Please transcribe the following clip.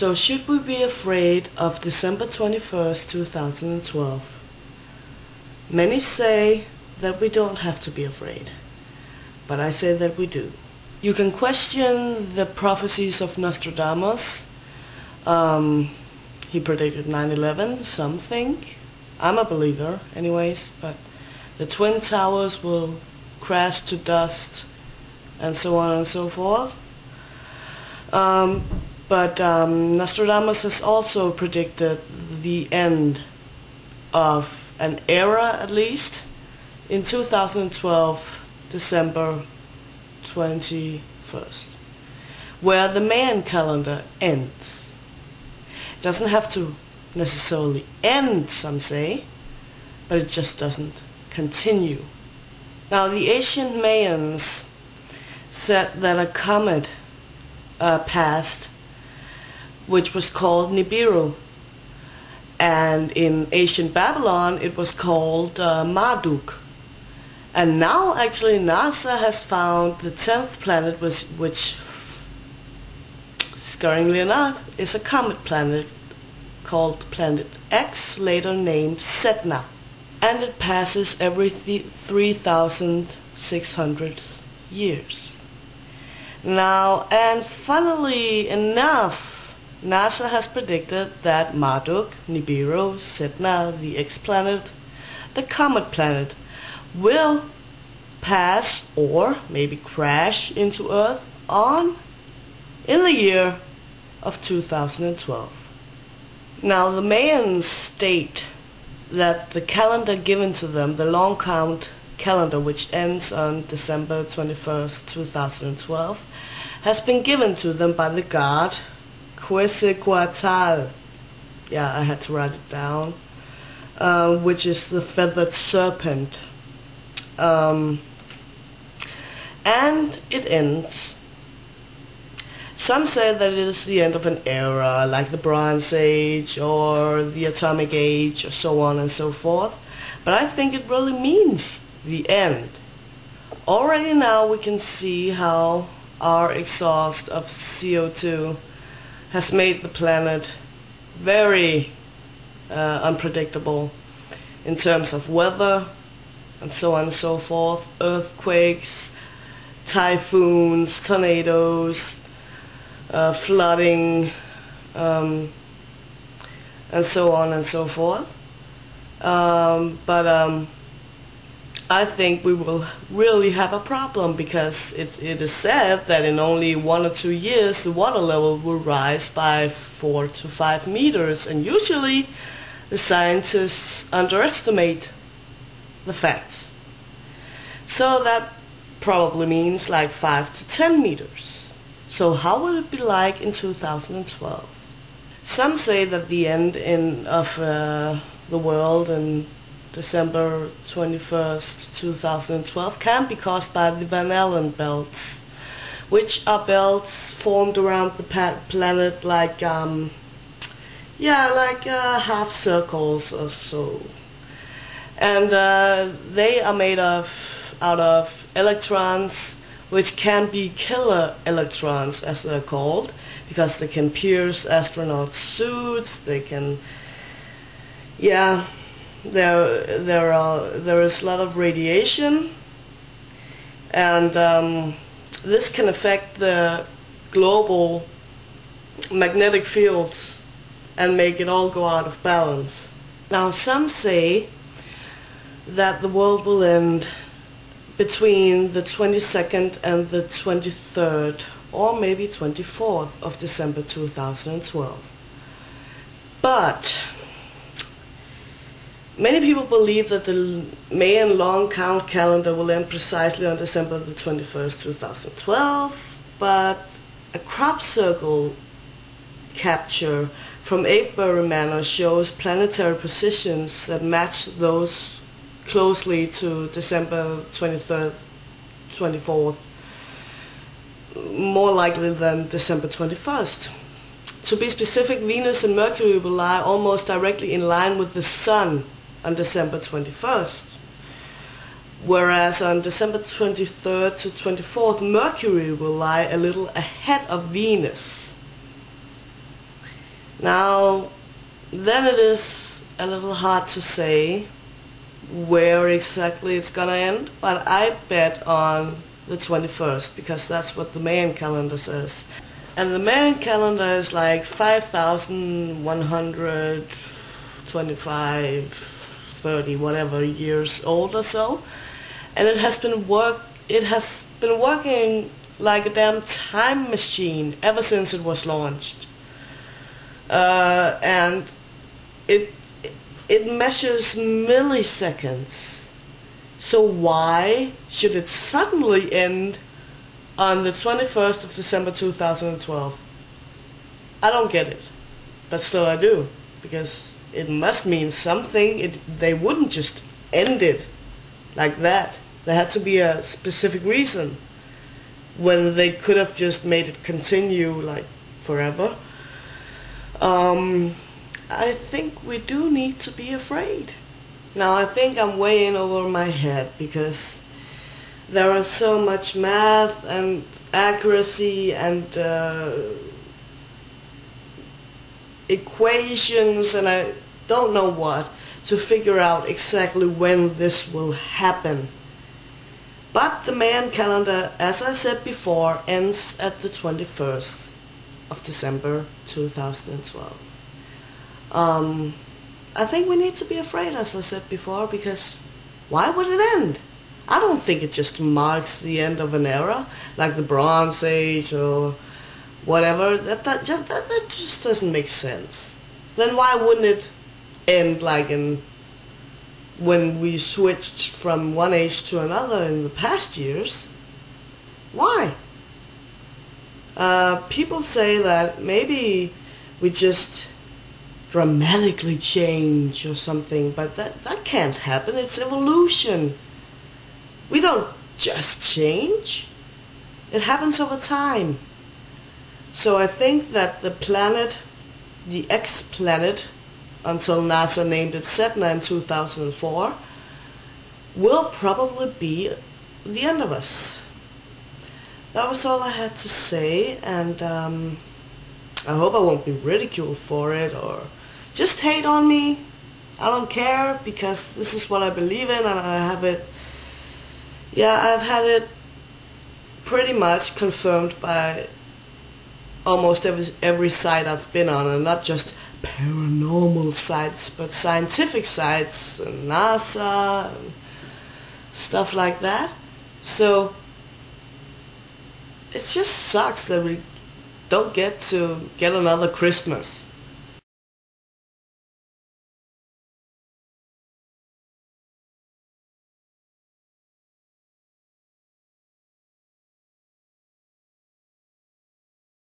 So should we be afraid of December 21st, 2012? Many say that we don't have to be afraid, but I say that we do. You can question the prophecies of Nostradamus. He predicted 9/11, some think. I'm a believer anyways, but the Twin Towers will crash to dust and so on and so forth. But Nostradamus has also predicted the end of an era, at least, in 2012, December 21st, where the Mayan calendar ends. It doesn't have to necessarily end, some say, but it just doesn't continue. Now, the ancient Mayans said that a comet passed, which was called Nibiru, and in ancient Babylon it was called Marduk. And now actually NASA has found the 10th planet, which scaringly enough is a comet planet called Planet X, later named Sedna, and it passes every 3,600 years. Now, and funnily enough, NASA has predicted that Marduk, Nibiru, Sedna, the X planet, the comet planet, will pass or maybe crash into Earth in the year of 2012. Now, the Mayans state that the calendar given to them, the long count calendar, which ends on December 21st, 2012, has been given to them by the god Quetzalcoatl. Yeah, I had to write it down. Which is the feathered serpent. And it ends. Some say that it is the end of an era, like the Bronze Age or the Atomic Age, or so on and so forth. But I think it really means the end. Already now we can see how our exhaust of CO2 has made the planet very unpredictable in terms of weather and so on and so forth, earthquakes, typhoons, tornadoes, flooding, and so on and so forth. But I think we will really have a problem, because it is said that in only 1 or 2 years the water level will rise by 4 to 5 meters, and usually the scientists underestimate the facts. So that probably means like 5 to 10 meters. So how will it be like in 2012? Some say that the end of the world in December 21st, 2012 can be caused by the Van Allen belts, which are belts formed around the planet like half circles or so. And they are made out of electrons, which can be killer electrons, as they're called, because they can pierce astronaut suits. They can, there is a lot of radiation, and this can affect the global magnetic fields and make it all go out of balance. Now, some say that the world will end between the 22nd and the 23rd, or maybe 24th of December 2012. But many people believe that the Mayan long count calendar will end precisely on December the 21st, 2012, but a crop circle capture from Avebury Manor shows planetary positions that match those closely to December 23rd, 24th, more likely than December 21st. To be specific, Venus and Mercury will lie almost directly in line with the Sun on December 21st, whereas on December 23rd to 24th, Mercury will lie a little ahead of Venus. Now, then it is a little hard to say where exactly it's gonna end, but I bet on the 21st because that's what the Mayan calendar says. And the Mayan calendar is like 5,125, 30, whatever years old or so, and it has been working like a damn time machine ever since it was launched. And it measures milliseconds. So why should it suddenly end on the 21st of December 2012? I don't get it, but still I do, because it must mean something. They wouldn't just end it like that. There had to be a specific reason when they could have just made it continue like forever. I think we do need to be afraid. Now, I think I'm way in over my head because there is so much math and accuracy and equations and I don't know what to figure out exactly when this will happen. But the Mayan calendar, as I said before, ends at the 21st of December 2012. I think we need to be afraid, as I said before, because why would it end? I don't think it just marks the end of an era, like the Bronze Age or whatever. That just doesn't make sense. Then why wouldn't it end like when we switched from one age to another in the past years? Why? People say that maybe we just dramatically change or something, but that can't happen. It's evolution. We don't just change. It happens over time. So I think that the planet, the X-planet, until NASA named it Sedna in 2004, will probably be the end of us. That was all I had to say, and I hope I won't be ridiculed for it or just hate on me. I don't care, because this is what I believe in, and I have it. Yeah, I've had it pretty much confirmed by almost every site I've been on, and not just paranormal sites, but scientific sites and NASA and stuff like that. So it just sucks that we don't get to get another Christmas.